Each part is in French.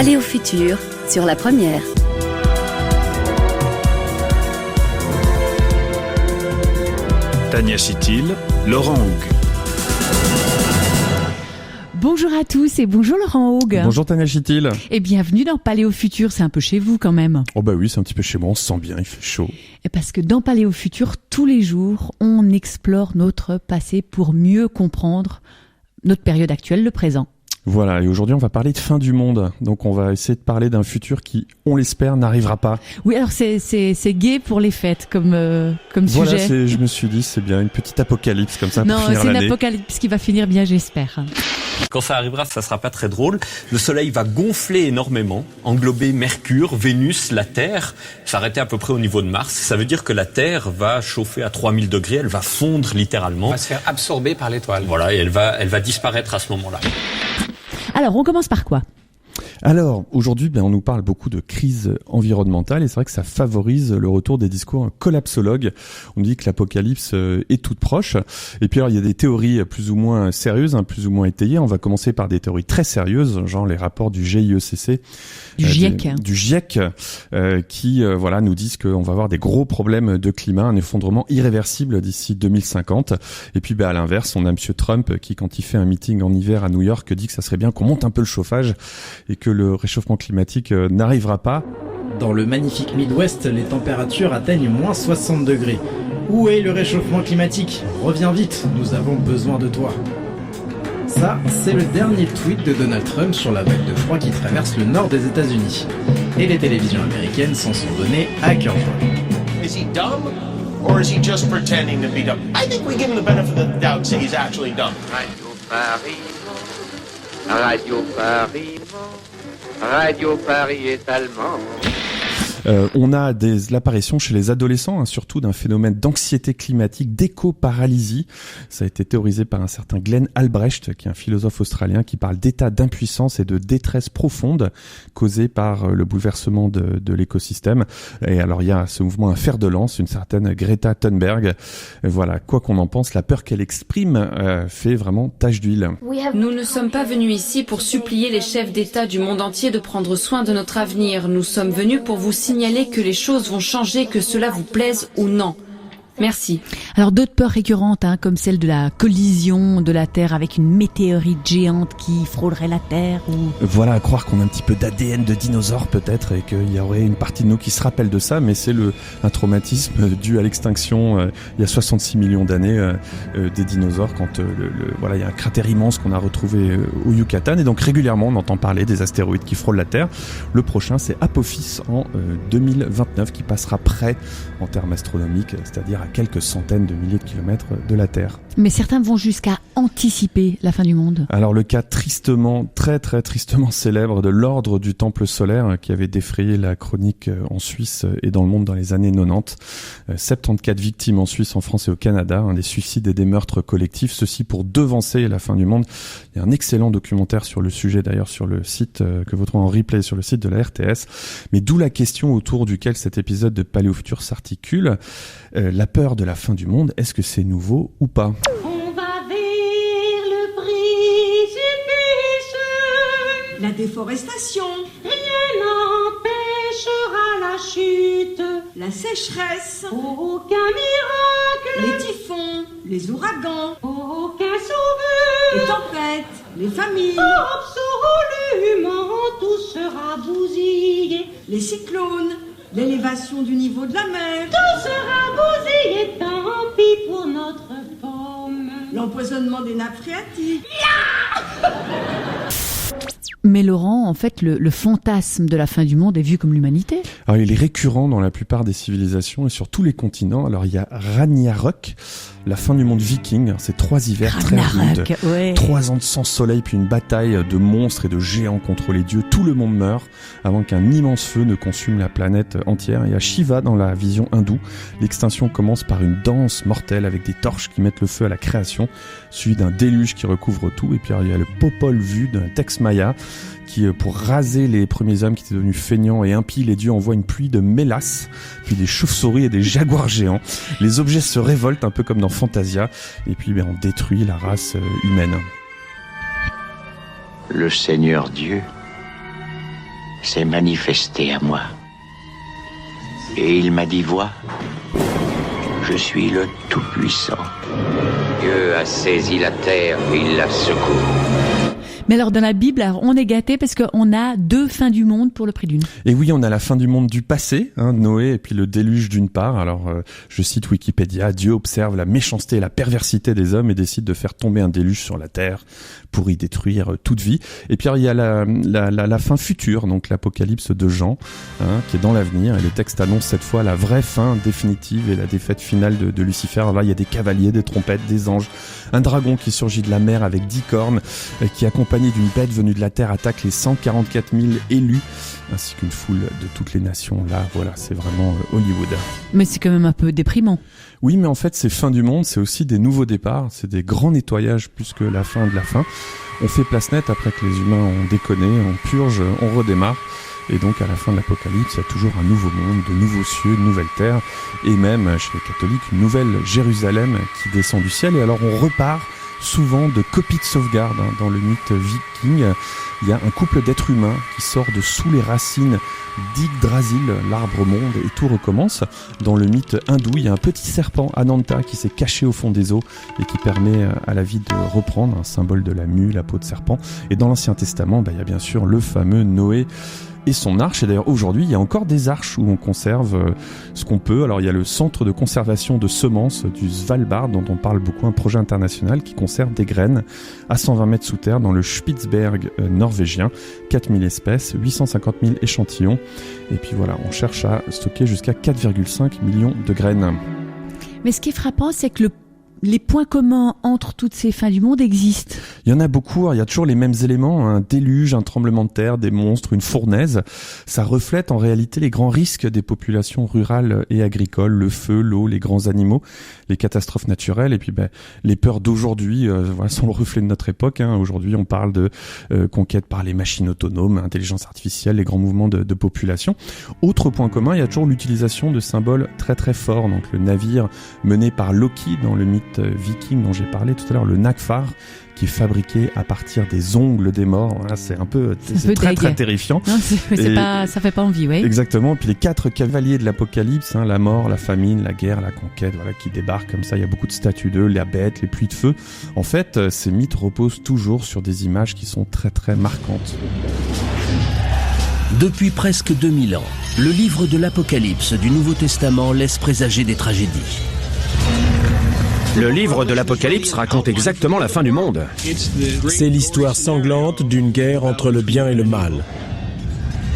Palais au futur sur la première. Tania Chitil, Laurent Hougue. Bonjour à tous et bonjour Laurent Hougue. Bonjour Tania Chitil. Et bienvenue dans Palais au futur, c'est un peu chez vous quand même. Oh bah oui, c'est un petit peu chez moi, on se sent bien, il fait chaud. Et parce que dans Palais au futur, tous les jours, on explore notre passé pour mieux comprendre notre période actuelle, le présent. Voilà, et aujourd'hui on va parler de fin du monde. Donc on va essayer de parler d'un futur qui, on l'espère, n'arrivera pas. Oui, alors c'est gai pour les fêtes comme voilà, sujet. Je me suis dit, c'est bien une petite apocalypse comme ça pour finir l'année. Non, c'est une apocalypse qui va finir bien, j'espère. Quand ça arrivera, ça sera pas très drôle. Le soleil va gonfler énormément, englober Mercure, Vénus, la Terre, s'arrêter à peu près au niveau de Mars. Ça veut dire que la Terre va chauffer à 3000 degrés, elle va fondre littéralement. Elle va se faire absorber par l'étoile. Voilà, et elle va disparaître à ce moment-là. Alors, on commence par quoi ? Alors, aujourd'hui, on nous parle beaucoup de crise environnementale et c'est vrai que ça favorise le retour des discours collapsologues. On dit que l'apocalypse est toute proche. Et puis alors, il y a des théories plus ou moins sérieuses, plus ou moins étayées. On va commencer par des théories très sérieuses, genre les rapports du GIECC. Du GIEC. Du GIEC, qui nous disent qu'on va avoir des gros problèmes de climat, un effondrement irréversible d'ici 2050. Et puis à l'inverse, on a Monsieur Trump qui, quand il fait un meeting en hiver à New York, dit que ça serait bien qu'on monte un peu le chauffage et que le réchauffement climatique n'arrivera pas. Dans le magnifique Midwest, les températures atteignent moins 60 degrés. Où est le réchauffement climatique ? Reviens vite, nous avons besoin de toi. Ça, c'est le dernier tweet de Donald Trump sur la vague de froid qui traverse le nord des États-Unis. Et les télévisions américaines s'en sont données à cœur joie. Is he dumb or is he just pretending to be dumb? I think we give him the benefit of the doubt and say he's actually dumb. Radio Paris, Radio Paris est allemand. On a l'apparition chez les adolescents, surtout d'un phénomène d'anxiété climatique, d'éco-paralysie. Ça a été théorisé par un certain Glenn Albrecht, qui est un philosophe australien, qui parle d'état d'impuissance et de détresse profonde causée par le bouleversement de l'écosystème. Et alors, il y a ce mouvement, un fer de lance, une certaine Greta Thunberg. Voilà, quoi qu'on en pense, la peur qu'elle exprime fait vraiment tache d'huile. Nous ne sommes pas venus ici pour supplier les chefs d'État du monde entier de prendre soin de notre avenir. Nous sommes venus pour vous signaler que les choses vont changer, que cela vous plaise ou non. Merci. Alors d'autres peurs récurrentes, comme celle de la collision de la Terre avec une météorite géante qui frôlerait la Terre ou... Voilà, à croire qu'on a un petit peu d'ADN de dinosaure peut-être et qu'il y aurait une partie de nous qui se rappelle de ça, mais c'est un traumatisme dû à l'extinction il y a 66 millions d'années des dinosaures quand il y a un cratère immense qu'on a retrouvé au Yucatan et donc régulièrement on entend parler des astéroïdes qui frôlent la Terre. Le prochain c'est Apophis en 2029 qui passera près en termes astronomiques, c'est-à-dire à quelques centaines de milliers de kilomètres de la Terre. Mais certains vont jusqu'à anticiper la fin du monde. Alors le cas tristement, très très tristement célèbre de l'ordre du Temple solaire qui avait défrayé la chronique en Suisse et dans le monde dans les années 90. 74 victimes en Suisse, en France et au Canada, des suicides et des meurtres collectifs, ceci pour devancer la fin du monde. Il y a un excellent documentaire sur le sujet d'ailleurs sur le site que vous trouvez en replay sur le site de la RTS. Mais d'où la question autour duquel cet épisode de Palais au futur s'articule. La peur de la fin du monde, est-ce que c'est nouveau ou pas ? On va vers le précipice. La déforestation. Rien n'empêchera la chute. La sécheresse. Aucun miracle. Les typhons. Les ouragans. Aucun sauveur. Les tempêtes. Les familles. Absolument tout sera bousillé. Les cyclones. L'élévation du niveau de la mer. Tout sera bousillé, tant pis pour notre pomme. L'empoisonnement des nappes phréatiques. Mais Laurent, en fait, le fantasme de la fin du monde est vu comme l'humanité. Alors, il est récurrent dans la plupart des civilisations et sur tous les continents. Alors, il y a Ragnarök, la fin du monde viking. C'est 3 hivers très rudes. Ouais. 3 ans de sans soleil, puis une bataille de monstres et de géants contre les dieux. Tout le monde meurt avant qu'un immense feu ne consume la planète entière. Il y a Shiva dans la vision hindoue. L'extinction commence par une danse mortelle avec des torches qui mettent le feu à la création, suivi d'un déluge qui recouvre tout. Et puis, alors, il y a le Popol Vuh d'un texte maya qui, pour raser les premiers hommes qui étaient devenus feignants et impies, les dieux envoient une pluie de mélasses, puis des chauves-souris et des jaguars géants. Les objets se révoltent un peu comme dans Fantasia, et puis on détruit la race humaine. Le Seigneur Dieu s'est manifesté à moi. Et il m'a dit, vois, je suis le Tout-Puissant. Dieu a saisi la terre et il l'a secouée. Mais alors dans la Bible, alors, on est gâté parce qu'on a 2 fins du monde pour le prix d'une. Et oui, on a la fin du monde du passé, Noé, et puis le déluge d'une part. Alors, je cite Wikipédia, Dieu observe la méchanceté et la perversité des hommes et décide de faire tomber un déluge sur la terre pour y détruire toute vie. Et puis il y a la fin future, donc l'Apocalypse de Jean, qui est dans l'avenir. Et le texte annonce cette fois la vraie fin définitive et la défaite finale de Lucifer. Alors là, il y a des cavaliers, des trompettes, des anges, un dragon qui surgit de la mer avec 10 cornes, qui accompagné d'une bête venue de la terre attaque les 144 000 élus, ainsi qu'une foule de toutes les nations. Là, voilà, c'est vraiment Hollywood. Mais c'est quand même un peu déprimant. Oui, mais en fait, ces fins du monde, c'est aussi des nouveaux départs, c'est des grands nettoyages plus que la fin de la fin. On fait place nette après que les humains ont déconné, on purge, on redémarre. Et donc, à la fin de l'Apocalypse, il y a toujours un nouveau monde, de nouveaux cieux, de nouvelles terres, et même, chez les catholiques, une nouvelle Jérusalem qui descend du ciel. Et alors, on repart souvent de copies de sauvegarde. Dans le mythe viking, il y a un couple d'êtres humains qui sort de sous les racines d'Yggdrasil, l'arbre monde, et tout recommence. Dans le mythe hindou, il y a un petit serpent, Ananta, qui s'est caché au fond des eaux et qui permet à la vie de reprendre, un symbole de la mue, la peau de serpent. Et dans l'Ancien Testament, il y a bien sûr le fameux Noé et son arche. Et d'ailleurs, aujourd'hui, il y a encore des arches où on conserve ce qu'on peut. Alors, il y a le centre de conservation de semences du Svalbard, dont on parle beaucoup, un projet international qui conserve des graines à 120 mètres sous terre dans le Spitzberg norvégien. 4000 espèces, 850 000 échantillons. Et puis voilà, on cherche à stocker jusqu'à 4,5 millions de graines. Mais ce qui est frappant, c'est que les points communs entre toutes ces fins du monde existent. Il y en a beaucoup, il y a toujours les mêmes éléments, un déluge, un tremblement de terre, des monstres, une fournaise. Ça reflète en réalité les grands risques des populations rurales et agricoles, le feu, l'eau, les grands animaux, les catastrophes naturelles et puis les peurs d'aujourd'hui sont le reflet de notre époque. Aujourd'hui, on parle de conquête par les machines autonomes, intelligence artificielle, les grands mouvements de population. Autre point commun, il y a toujours l'utilisation de symboles très très forts. Donc le navire mené par Loki dans le mythe viking dont j'ai parlé tout à l'heure, le Nagfar, qui est fabriqué à partir des ongles des morts. Voilà, c'est très très terrifiant. Non, ça fait pas envie, ouais. Exactement. Et puis les 4 cavaliers de l'Apocalypse, la mort, la famine, la guerre, la conquête, voilà, qui débarquent comme ça. Il y a beaucoup de statues d'eux, la bête, les pluies de feu. En fait, ces mythes reposent toujours sur des images qui sont très très marquantes. Depuis presque 2000 ans, le livre de l'Apocalypse du Nouveau Testament laisse présager des tragédies. Le livre de l'Apocalypse raconte exactement la fin du monde. C'est l'histoire sanglante d'une guerre entre le bien et le mal.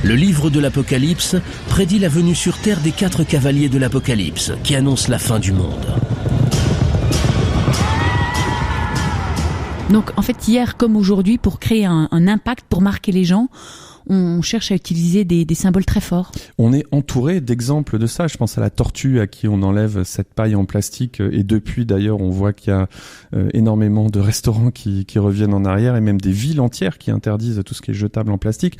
Le livre de l'Apocalypse prédit la venue sur terre des 4 cavaliers de l'Apocalypse qui annoncent la fin du monde. Donc en fait, hier comme aujourd'hui, pour créer un impact, pour marquer les gens, on cherche à utiliser des symboles très forts. On est entouré d'exemples de ça. Je pense à la tortue à qui on enlève cette paille en plastique. Et depuis, d'ailleurs, on voit qu'il y a énormément de restaurants qui reviennent en arrière et même des villes entières qui interdisent tout ce qui est jetable en plastique.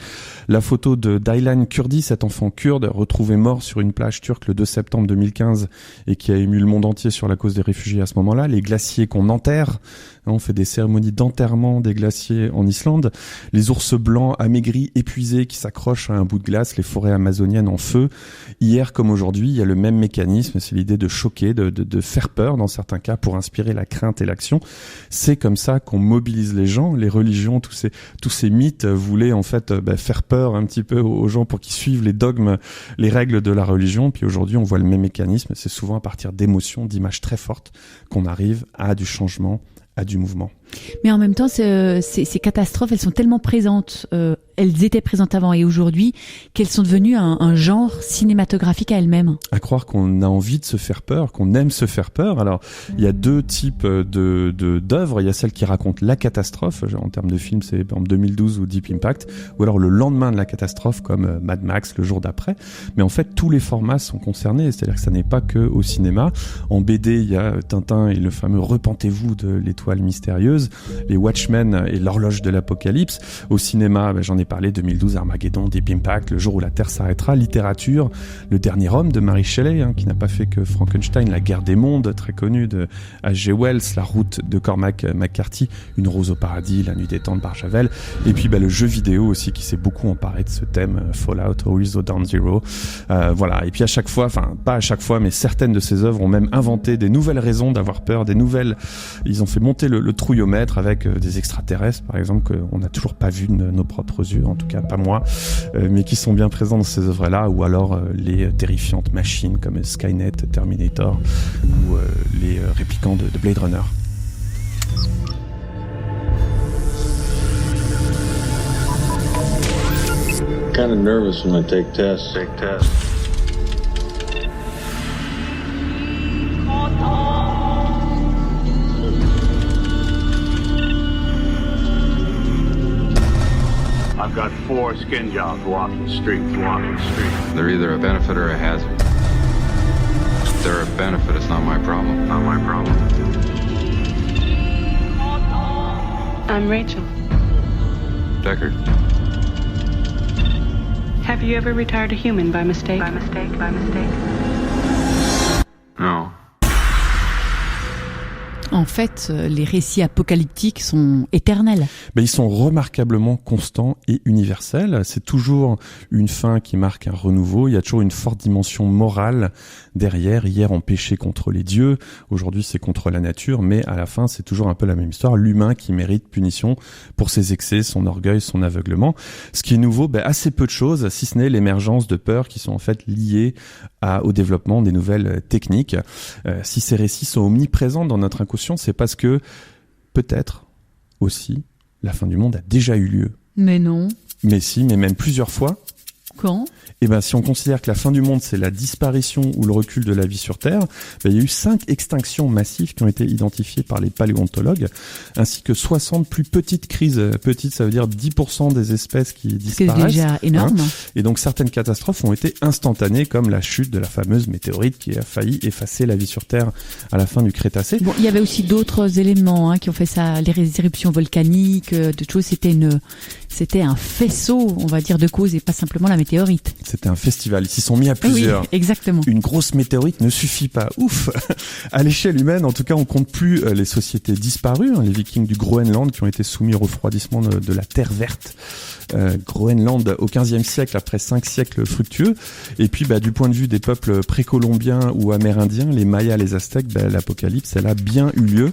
La photo de Daylan Kurdi, cet enfant kurde retrouvé mort sur une plage turque le 2 septembre 2015 et qui a ému le monde entier sur la cause des réfugiés à ce moment-là. Les glaciers qu'on enterre. On fait des cérémonies d'enterrement des glaciers en Islande. Les ours blancs amaigris, épuisés, qui s'accrochent à un bout de glace. Les forêts amazoniennes en feu. Hier comme aujourd'hui, il y a le même mécanisme. C'est l'idée de choquer, de faire peur dans certains cas pour inspirer la crainte et l'action. C'est comme ça qu'on mobilise les gens. Les religions, tous ces mythes voulaient en fait faire peur un petit peu aux gens pour qu'ils suivent les dogmes, les règles de la religion. Puis aujourd'hui, on voit le même mécanisme. C'est souvent à partir d'émotions, d'images très fortes qu'on arrive à du changement, à du mouvement. Mais en même temps, ces catastrophes, elles sont tellement présentes, elles étaient présentes avant et aujourd'hui, qu'elles sont devenues un genre cinématographique à elles-mêmes. À croire qu'on a envie de se faire peur, qu'on aime se faire peur. Alors, il y a 2 types d'œuvres. Il y a celle qui raconte la catastrophe. En termes de film, c'est par exemple 2012 ou Deep Impact. Ou alors le lendemain de la catastrophe, comme Mad Max, le jour d'après. Mais en fait, tous les formats sont concernés. C'est-à-dire que ça n'est pas que au cinéma. En BD, il y a Tintin et le fameux Repentez-vous de l'étoile mystérieuse. Les Watchmen et l'horloge de l'Apocalypse. Au cinéma, j'en ai ai parlé, 2012, Armageddon, Deep Impact, Le jour où la Terre s'arrêtera, littérature, Le dernier homme de Mary Shelley, qui n'a pas fait que Frankenstein, La guerre des mondes, très connue de H.G. Wells, La route de Cormac McCarthy, Une rose au paradis, La nuit des temps de Barjavel, et puis le jeu vidéo aussi qui s'est beaucoup emparé de ce thème, Fallout, Horizon Zero, voilà. Et puis à chaque fois, enfin pas à chaque fois, mais certaines de ces œuvres ont même inventé des nouvelles raisons d'avoir peur, ils ont fait monter le trouillomètre avec des extraterrestres, par exemple, qu'on n'a toujours pas vu de nos propres yeux, en tout cas pas moi, mais qui sont bien présents dans ces œuvres-là, ou alors les terrifiantes machines comme Skynet, Terminator, ou les réplicants de Blade Runner. Kind of nervous when I take tests. I've got 4 skin jobs walking the street. They're either a benefit or a hazard. If they're a benefit, it's not my problem. I'm Rachel. Deckard. Have you ever retired a human by mistake? No. En fait, les récits apocalyptiques sont éternels. Ils sont remarquablement constants et universels. C'est toujours une fin qui marque un renouveau. Il y a toujours une forte dimension morale derrière. Hier, on péchait contre les dieux. Aujourd'hui, c'est contre la nature. Mais à la fin, c'est toujours un peu la même histoire. L'humain qui mérite punition pour ses excès, son orgueil, son aveuglement. Ce qui est nouveau, assez peu de choses, si ce n'est l'émergence de peurs qui sont en fait liées au développement des nouvelles techniques. Si ces récits sont omniprésents dans notre inconscient, c'est parce que peut-être aussi la fin du monde a déjà eu lieu. Mais non. Mais si, mais même plusieurs fois. Quand ? Si on considère que la fin du monde, c'est la disparition ou le recul de la vie sur Terre, il y a eu 5 extinctions massives qui ont été identifiées par les paléontologues, ainsi que 60 plus petites crises. Petites, ça veut dire 10% des espèces qui disparaissent. C'est déjà énorme. Et donc certaines catastrophes ont été instantanées, comme la chute de la fameuse météorite qui a failli effacer la vie sur Terre à la fin du Crétacé. Bon, il y avait aussi d'autres éléments qui ont fait ça, les éruptions volcaniques, de choses. C'était un faisceau, on va dire, de causes et pas simplement la météorite. C'était un festival. Ils s'y sont mis à plusieurs. Oui, exactement. Une grosse météorite ne suffit pas. Ouf. À l'échelle humaine, en tout cas, on compte plus les sociétés disparues, les Vikings du Groenland qui ont été soumis au refroidissement de la Terre verte. Groenland au XVe siècle, après 5 siècles fructueux. Et puis, du point de vue des peuples précolombiens ou amérindiens, les Mayas, les Aztèques, l'apocalypse, elle a bien eu lieu.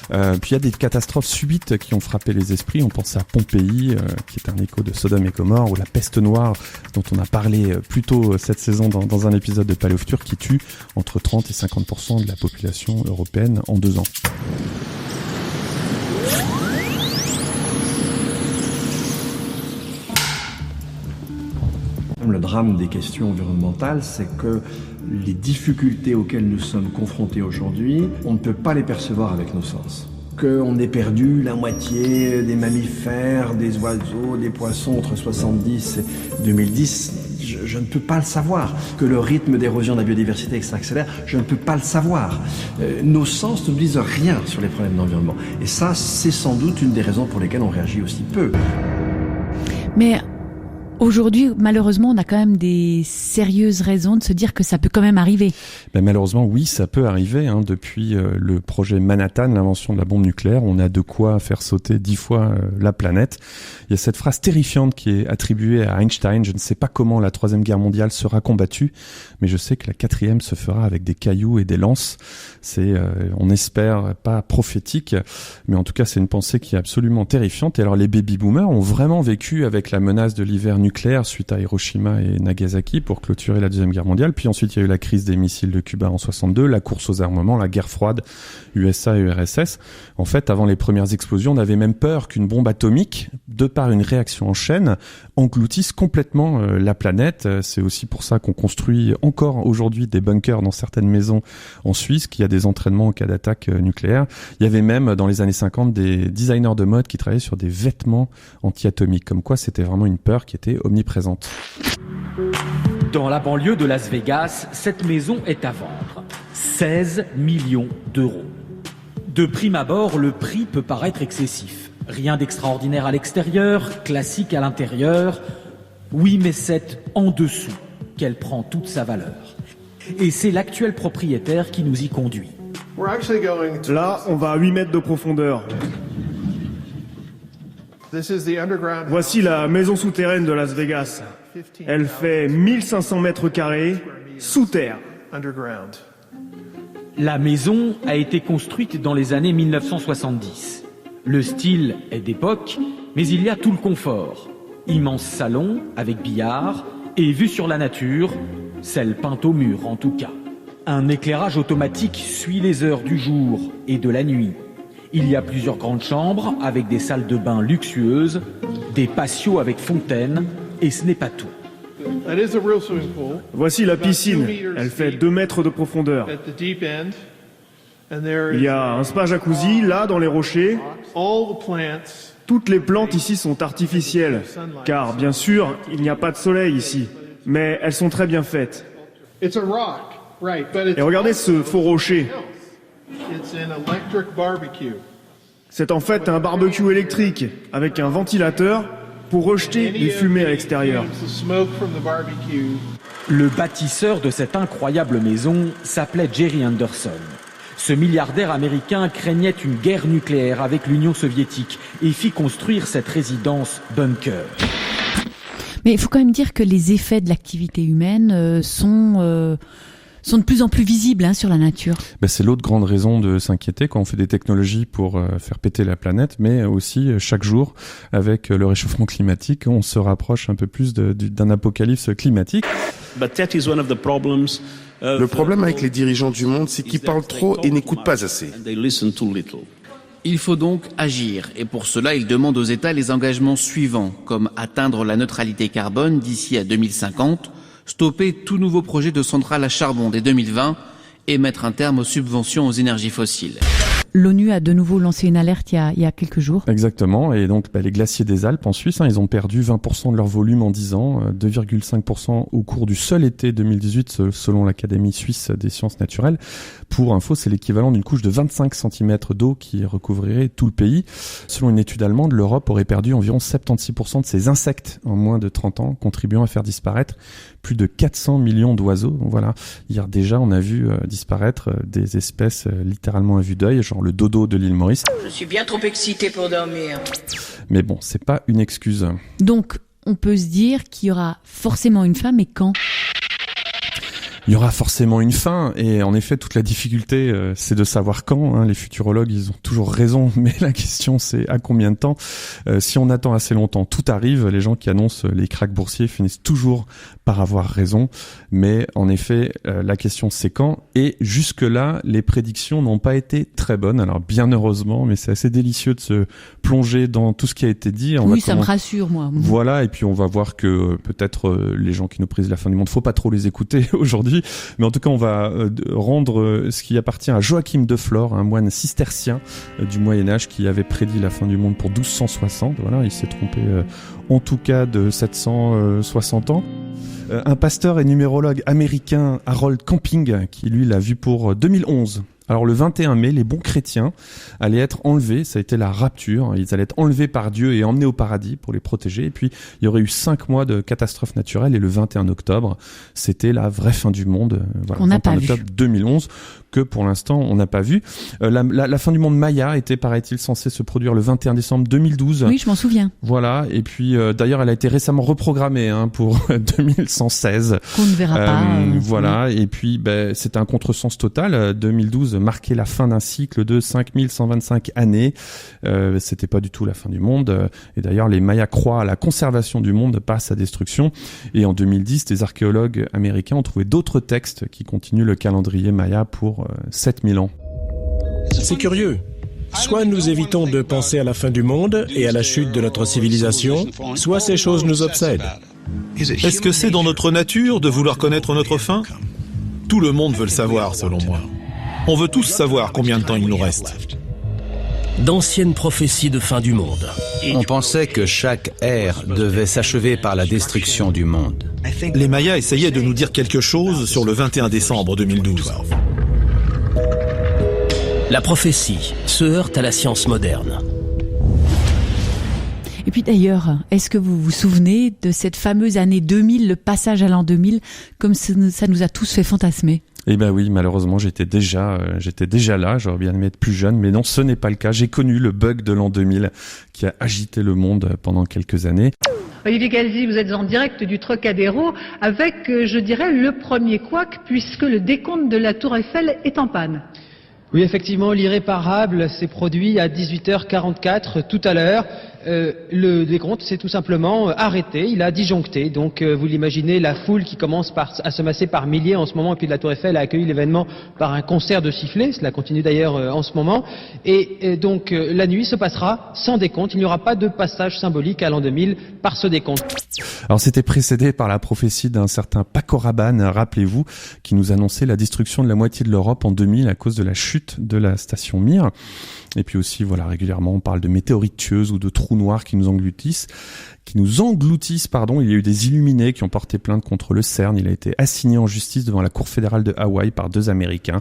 Puis il y a des catastrophes subites qui ont frappé les esprits. On pense à Pompéi, qui est un écho de Sodome et Gomorrhe, ou la peste noire, dont on a parlé plus tôt cette saison dans un épisode de Paléo Futur, qui tue entre 30 et 50% de la population européenne en 2 ans. Le drame des questions environnementales, c'est que les difficultés auxquelles nous sommes confrontés aujourd'hui, on ne peut pas les percevoir avec nos sens. Qu'on ait perdu la moitié des mammifères, des oiseaux, des poissons entre 70 et 2010, je ne peux pas le savoir. Que le rythme d'érosion de la biodiversité s'accélère, je ne peux pas le savoir. Nos sens ne nous disent rien sur les problèmes d'environnement. Et ça, c'est sans doute une des raisons pour lesquelles on réagit aussi peu. Mais aujourd'hui, malheureusement, on a quand même des sérieuses raisons de se dire que ça peut quand même arriver. Malheureusement, oui, ça peut arriver. Depuis le projet Manhattan, l'invention de la bombe nucléaire, on a de quoi faire sauter 10 fois la planète. Il y a cette phrase terrifiante qui est attribuée à Einstein. Je ne sais pas comment la 3e guerre mondiale sera combattue, mais je sais que la 4e se fera avec des cailloux et des lances. C'est, on espère, pas prophétique, mais en tout cas, c'est une pensée qui est absolument terrifiante. Et alors, les baby-boomers ont vraiment vécu avec la menace de l'hiver nucléaire suite à Hiroshima et Nagasaki pour clôturer la 2e guerre mondiale. Puis ensuite, il y a eu la crise des missiles de Cuba en 62, la course aux armements, la guerre froide, USA et URSS. En fait, avant les premières explosions, on avait même peur qu'une bombe atomique, de par une réaction en chaîne, engloutisse complètement la planète. C'est aussi pour ça qu'on construit encore aujourd'hui des bunkers dans certaines maisons en Suisse, qu'il y a des entraînements en cas d'attaque nucléaire. Il y avait même, dans les années 50, des designers de mode qui travaillaient sur des vêtements anti-atomiques. Comme quoi, c'était vraiment une peur qui était omniprésente. Dans la banlieue de Las Vegas, cette maison est à vendre. 16 millions d'euros. De prime abord, le prix peut paraître excessif. Rien d'extraordinaire à l'extérieur, classique à l'intérieur. Oui, mais c'est en dessous qu'elle prend toute sa valeur. Et c'est l'actuel propriétaire qui nous y conduit. Là, on va à 8 mètres de profondeur. Voici la maison souterraine de Las Vegas. Elle fait 1500 mètres carrés sous terre. La maison a été construite dans les années 1970. Le style est d'époque, mais il y a tout le confort. Immense salon avec billard et vue sur la nature, celle peinte au mur en tout cas. Un éclairage automatique suit les heures du jour et de la nuit. Il y a plusieurs grandes chambres avec des salles de bain luxueuses, des patios avec fontaine, et ce n'est pas tout. Voici la piscine. Elle fait 2 mètres de profondeur. Il y a un spa jacuzzi là dans les rochers. Toutes les plantes ici sont artificielles, car bien sûr, il n'y a pas de soleil ici, mais elles sont très bien faites. Et regardez ce faux rocher. C'est en fait un barbecue électrique avec un ventilateur pour rejeter les fumées à l'extérieur. Le bâtisseur de cette incroyable maison s'appelait Jerry Anderson. Ce milliardaire américain craignait une guerre nucléaire avec l'Union soviétique et fit construire cette résidence bunker. Mais il faut quand même dire que les effets de l'activité humaine sont de plus en plus visibles sur la nature. C'est l'autre grande raison de s'inquiéter quand on fait des technologies pour faire péter la planète, mais aussi chaque jour, avec le réchauffement climatique, on se rapproche un peu plus d'un apocalypse climatique. Le problème avec les dirigeants du monde, c'est qu'ils parlent trop et n'écoutent pas assez. Il faut donc agir, et pour cela, il demande aux États les engagements suivants, comme atteindre la neutralité carbone d'ici à 2050, stopper tout nouveau projet de centrale à charbon dès 2020 et mettre un terme aux subventions aux énergies fossiles. L'ONU a de nouveau lancé une alerte il y a quelques jours. Exactement, et donc les glaciers des Alpes en Suisse, ils ont perdu 20% de leur volume en 10 ans, 2,5% au cours du seul été 2018 selon l'Académie suisse des sciences naturelles. Pour info, c'est l'équivalent d'une couche de 25 cm d'eau qui recouvrirait tout le pays. Selon une étude allemande, l'Europe aurait perdu environ 76% de ses insectes en moins de 30 ans, contribuant à faire disparaître plus de 400 millions d'oiseaux. Donc voilà, hier déjà, on a vu disparaître des espèces littéralement à vue d'œil, genre le dodo de l'île Maurice. Je suis bien trop excité pour dormir. Mais bon, c'est pas une excuse. Donc, on peut se dire qu'il y aura forcément une fin, mais quand ? Il y aura forcément une fin, et en effet, toute la difficulté, c'est de savoir quand. Les futurologues, ils ont toujours raison, mais la question, c'est à combien de temps. Si on attend assez longtemps, tout arrive. Les gens qui annoncent les krachs boursiers finissent toujours par avoir raison. Mais en effet, la question, c'est quand. Et jusque-là, les prédictions n'ont pas été très bonnes. Alors, bien heureusement, mais c'est assez délicieux de se plonger dans tout ce qui a été dit. Ça me rassure, moi. Voilà, et puis on va voir que peut-être les gens qui nous prédisent la fin du monde, faut pas trop les écouter aujourd'hui. Mais en tout cas, on va rendre ce qui appartient à Joachim de Flore, un moine cistercien du Moyen-Âge qui avait prédit la fin du monde pour 1260. Voilà, il s'est trompé en tout cas de 760 ans. Un pasteur et numérologue américain, Harold Camping, qui lui l'a vu pour 2011. Alors le 21 mai, les bons chrétiens allaient être enlevés, ça a été la rapture, ils allaient être enlevés par Dieu et emmenés au paradis pour les protéger, et puis il y aurait eu 5 mois de catastrophe naturelle, et le 21 octobre, c'était la vraie fin du monde, voilà, on n'a pas 21 octobre 2011, que pour l'instant on n'a pas vu. La fin du monde Maya était, paraît-il, censée se produire le 21 décembre 2012. Oui, je m'en souviens. Voilà, et puis d'ailleurs elle a été récemment reprogrammée pour 2116. Qu'on ne verra pas. Voilà, et puis c'était un contresens total. 2012 marquait la fin d'un cycle de 5125 années. C'était pas du tout la fin du monde. Et d'ailleurs, les Mayas croient à la conservation du monde, pas à sa destruction. Et en 2010, des archéologues américains ont trouvé d'autres textes qui continuent le calendrier Maya pour 7000 ans. C'est curieux. Soit nous évitons de penser à la fin du monde et à la chute de notre civilisation, soit ces choses nous obsèdent. Est-ce que c'est dans notre nature de vouloir connaître notre fin ? Tout le monde veut le savoir, selon moi. On veut tous savoir combien de temps il nous reste. D'anciennes prophéties de fin du monde. On pensait que chaque ère devait s'achever par la destruction du monde. Les Mayas essayaient de nous dire quelque chose sur le 21 décembre 2012. La prophétie se heurte à la science moderne. Et puis d'ailleurs, est-ce que vous vous souvenez de cette fameuse année 2000, le passage à l'an 2000, comme ça nous a tous fait fantasmer? Eh ben oui, malheureusement, j'étais déjà là. J'aurais bien aimé être plus jeune, mais non, ce n'est pas le cas. J'ai connu le bug de l'an 2000 qui a agité le monde pendant quelques années. Olivier Galzi, vous êtes en direct du Trocadéro avec, je dirais, le premier couac puisque le décompte de la Tour Eiffel est en panne. Oui, effectivement, l'irréparable s'est produit à 18h44 tout à l'heure. Le décompte s'est tout simplement arrêté, il a disjoncté. Donc vous l'imaginez, la foule qui commence à se masser par milliers en ce moment, et puis la Tour Eiffel a accueilli l'événement par un concert de sifflets, cela continue d'ailleurs en ce moment. Et donc la nuit se passera sans décompte, il n'y aura pas de passage symbolique à l'an 2000 par ce décompte. Alors c'était précédé par la prophétie d'un certain Paco Rabanne, rappelez-vous, qui nous annonçait la destruction de la moitié de l'Europe en 2000 à cause de la chute de la station Mir. Et puis aussi, voilà, régulièrement, on parle de météorites tueuses ou de trous noirs qui nous engloutissent. Il y a eu des illuminés qui ont porté plainte contre le CERN. Il a été assigné en justice devant la Cour fédérale de Hawaï par 2 Américains,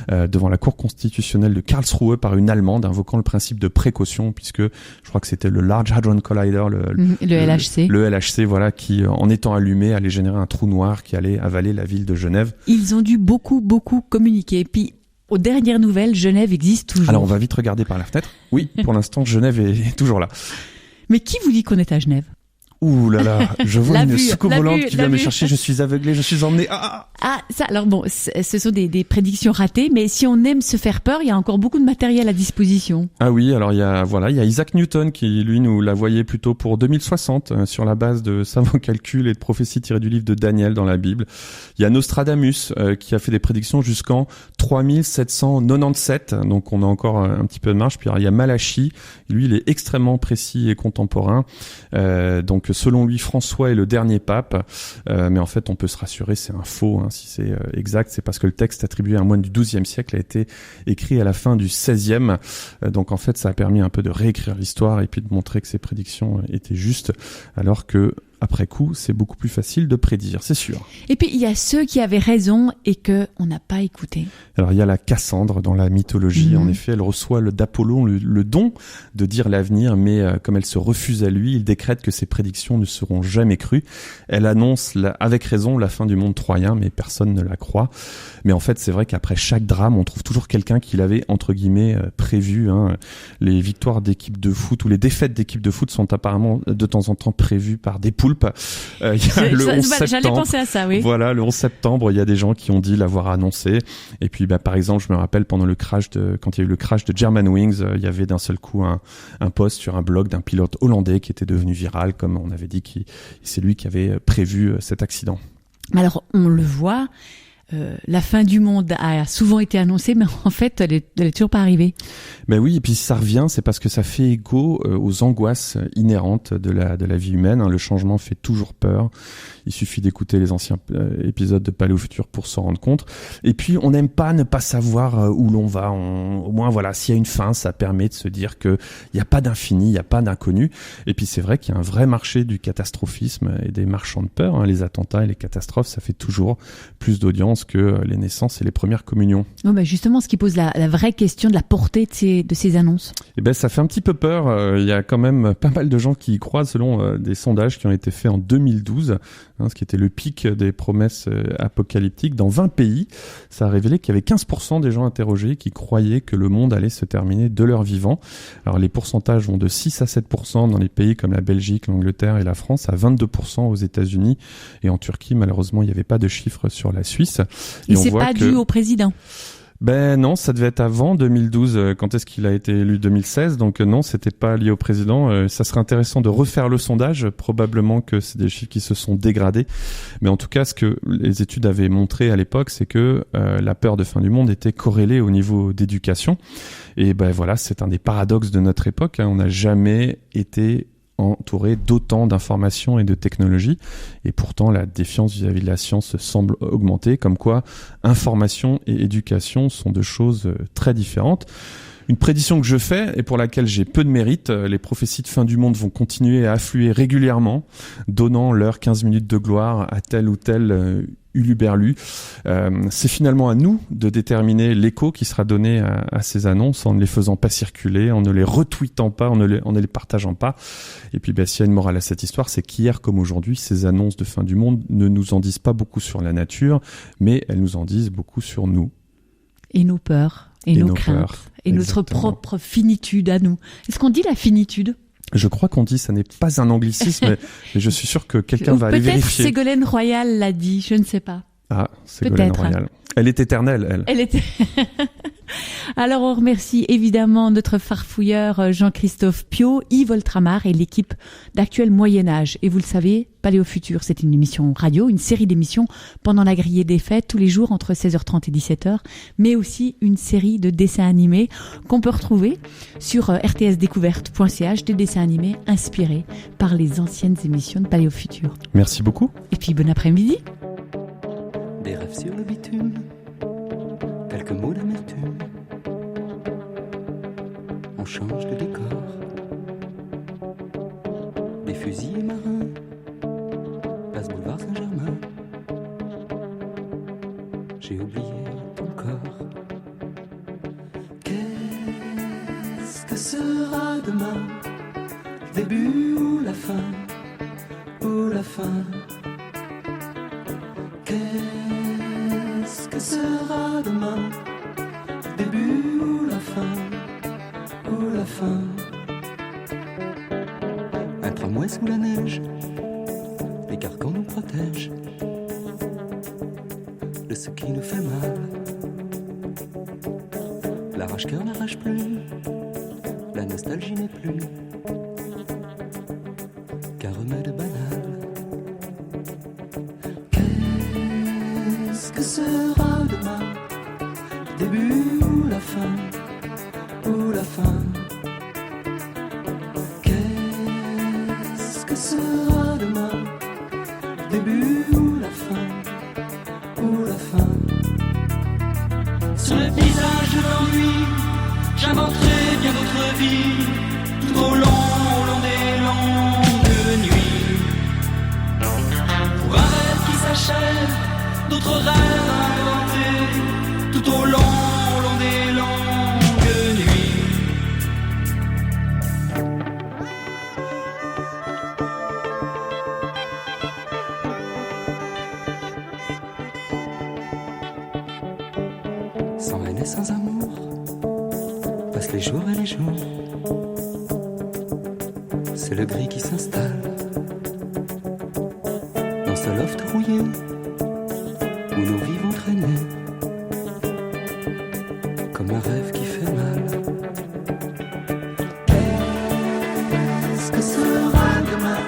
devant la Cour constitutionnelle de Karlsruhe par une Allemande, invoquant le principe de précaution, puisque je crois que c'était le Large Hadron Collider, le LHC. Le LHC, voilà, qui, en étant allumé, allait générer un trou noir qui allait avaler la ville de Genève. Ils ont dû beaucoup communiquer. Et puis, aux dernières nouvelles, Genève existe toujours. Alors, on va vite regarder par la fenêtre. Oui, pour l'instant, Genève est toujours là. Mais qui vous dit qu'on est à Genève? Ouh là là, je vois une soucoupe volante qui vient me chercher, je suis aveuglé, je suis emmené. Ça, alors bon, ce sont des prédictions ratées, mais si on aime se faire peur, il y a encore beaucoup de matériel à disposition. Ah oui, alors il y a Isaac Newton qui, lui, nous la voyait plutôt pour 2060, sur la base de savants calculs et de prophéties tirées du livre de Daniel dans la Bible. Il y a Nostradamus, qui a fait des prédictions jusqu'en 3797, donc on a encore un petit peu de marge. Puis alors, il y a Malachi, lui, il est extrêmement précis et contemporain, donc selon lui, François est le dernier pape, mais en fait, on peut se rassurer, c'est un faux, si c'est exact. C'est parce que le texte attribué à un moine du XIIe siècle a été écrit à la fin du XVIe. Donc en fait, ça a permis un peu de réécrire l'histoire et puis de montrer que ces prédictions étaient justes, alors que après coup, c'est beaucoup plus facile de prédire, c'est sûr. Et puis, il y a ceux qui avaient raison et que on n'a pas écouté. Alors, il y a la Cassandre dans la mythologie. En effet, elle reçoit d'Apollon le don de dire l'avenir, mais comme elle se refuse à lui, il décrète que ses prédictions ne seront jamais crues. Elle annonce avec raison la fin du monde troyen, mais personne ne la croit. Mais en fait, c'est vrai qu'après chaque drame, on trouve toujours quelqu'un qui l'avait, entre guillemets, prévu. Les victoires d'équipes de foot ou les défaites d'équipes de foot sont apparemment de temps en temps prévues par des poulpes. Il y a le 11 septembre. J'allais penser à ça, oui. Voilà, le 11 septembre, il y a des gens qui ont dit l'avoir annoncé. Et puis, par exemple, je me rappelle pendant quand il y a eu le crash de Germanwings, il y avait d'un seul coup un post sur un blog d'un pilote hollandais qui était devenu viral, comme on avait dit c'est lui qui avait prévu cet accident. Alors, on le voit. La fin du monde a souvent été annoncée, mais en fait, elle est toujours pas arrivée. Ben oui, et puis si ça revient, c'est parce que ça fait écho aux angoisses inhérentes de la vie humaine. Le changement fait toujours peur. Il suffit d'écouter les anciens épisodes de Palais au futur pour s'en rendre compte. Et puis, on n'aime pas ne pas savoir où l'on va. Au moins, voilà, s'il y a une fin, ça permet de se dire que il n'y a pas d'infini, il n'y a pas d'inconnu. Et puis, c'est vrai qu'il y a un vrai marché du catastrophisme et des marchands de peur. Les attentats et les catastrophes, ça fait toujours plus d'audience que les naissances et les premières communions. Oh bah justement, ce qui pose la vraie question de la portée de ces annonces. Eh ben, ça fait un petit peu peur. Il y a quand même pas mal de gens qui y croient, selon des sondages qui ont été faits en 2012, ce qui était le pic des promesses apocalyptiques. Dans 20 pays, ça a révélé qu'il y avait 15% des gens interrogés qui croyaient que le monde allait se terminer de leur vivant. Alors les pourcentages vont de 6 à 7% dans les pays comme la Belgique, l'Angleterre et la France, à 22% aux États-Unis. Et en Turquie, malheureusement, il n'y avait pas de chiffres sur la Suisse. Et c'est pas dû au président? Ben non, ça devait être avant 2012. Quand est-ce qu'il a été élu? 2016. Donc non, c'était pas lié au président. Ça serait intéressant de refaire le sondage. Probablement que c'est des chiffres qui se sont dégradés. Mais en tout cas, ce que les études avaient montré à l'époque, c'est que la peur de fin du monde était corrélée au niveau d'éducation. Et ben voilà, c'est un des paradoxes de notre époque. On n'a jamais été entouré d'autant d'informations et de technologies, et pourtant la défiance vis-à-vis de la science semble augmenter, comme quoi information et éducation sont deux choses très différentes. Une prédiction que je fais et pour laquelle j'ai peu de mérite, les prophéties de fin du monde vont continuer à affluer régulièrement, donnant leurs 15 minutes de gloire à telle ou telle Huluberlu. C'est finalement à nous de déterminer l'écho qui sera donné à ces annonces en ne les faisant pas circuler, en ne les retweetant pas, en ne les partageant pas. Et puis s'il y a une morale à cette histoire, c'est qu'hier comme aujourd'hui, ces annonces de fin du monde ne nous en disent pas beaucoup sur la nature, mais elles nous en disent beaucoup sur nous. Et nos peurs, et nos craintes, peurs. et notre propre finitude à nous. Est-ce qu'on dit la finitude ? Je crois qu'on dit, ça n'est pas un anglicisme, mais je suis sûr que quelqu'un va aller vérifier. Peut-être Ségolène Royal l'a dit, je ne sais pas. Ah, Ségolène Royal. Elle est éternelle, elle. Elle était. Alors on remercie évidemment notre farfouilleur Jean-Christophe Piot, Yves Oltramar et l'équipe d'Actuel Moyen-Âge. Et vous le savez, Paléo Futur, c'est une émission radio, une série d'émissions pendant la grillée des fêtes, tous les jours entre 16h30 et 17h, mais aussi une série de dessins animés qu'on peut retrouver sur rtsdécouverte.ch, des dessins animés inspirés par les anciennes émissions de Paléo Futur. Merci beaucoup. Et puis bon après-midi. Des rêves sur le bitume, quelques mots d'amertume. On change de décor. Des fusils marins, place boulevard Saint-Germain. J'ai oublié ton corps. Qu'est-ce que sera demain? Le début ou la fin? Ou la fin? Qu'est-ce que sera demain? Le début ou la fin? Ou la fin? Un tramway sous la neige, les carcans nous protègent de ce qui nous fait mal. L'arrache-cœur n'arrache plus, la nostalgie n'est plus qu'un remède banal. Qu'est-ce que sera demain? Le début ou la fin? Ou la fin? Qu'est-ce que sera demain? Le début ou la fin? Ou la fin? Sur le visage de l'ennui, j'inventerai bien d'autres vies, tout au long des longues nuits. Pour un rêve qui s'achève, d'autres rêves inventés, tout au long des longues nuits. Sans haine et sans amour, passent les jours et les jours. C'est le gris qui s'installe dans ce loft rouillé où nous vivons traînés comme un rêve qui fait mal. Qu'est-ce que sera demain?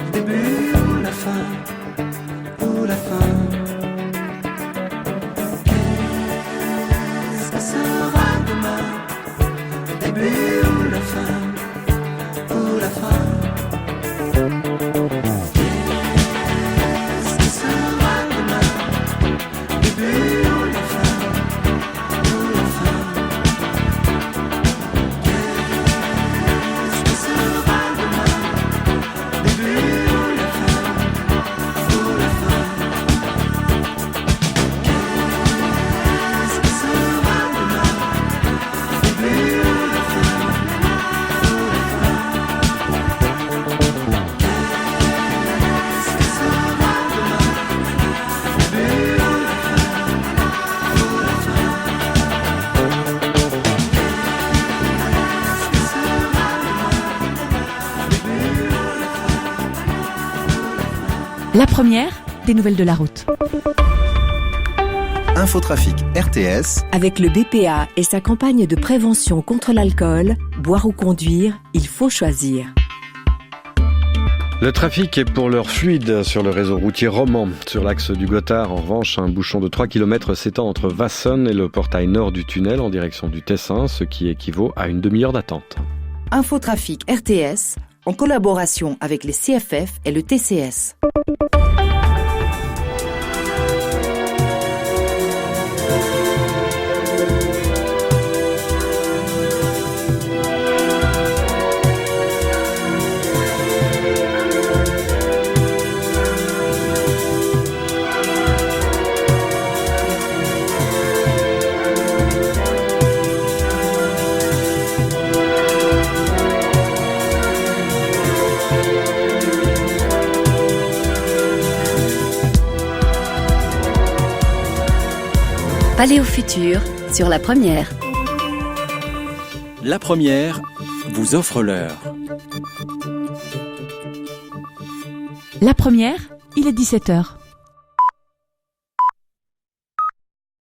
Le début ou la fin? Ou la fin? Qu'est-ce que sera demain? Le début ou la fin? Ou la fin? Qu'est-ce que sera demain? Le début ou la fin? Ou la fin? Qu'est-ce que sera demain? Le début ou la fin? Ou la fin? Qu'est-ce que sera demain? Le début ou la fin? Ou la fin? Qu'est-ce que sera demain? Le début ou la fin? Ou la fin? Qu'est-ce que sera demain? Le début ou la fin? La première, des nouvelles de la route. Infotrafic RTS Avec le BPA et sa campagne de prévention contre l'alcool, boire ou conduire, il faut choisir. Le trafic est pour l'heure fluide sur le réseau routier roman. Sur l'axe du Gothard, en revanche, un bouchon de 3 km s'étend entre Vassonne et le portail nord du tunnel en direction du Tessin, ce qui équivaut à une demi-heure d'attente. Infotrafic RTS, en collaboration avec les CFF et le TCS. Paléo Futur sur La Première. La Première vous offre l'heure. La Première, il est 17h.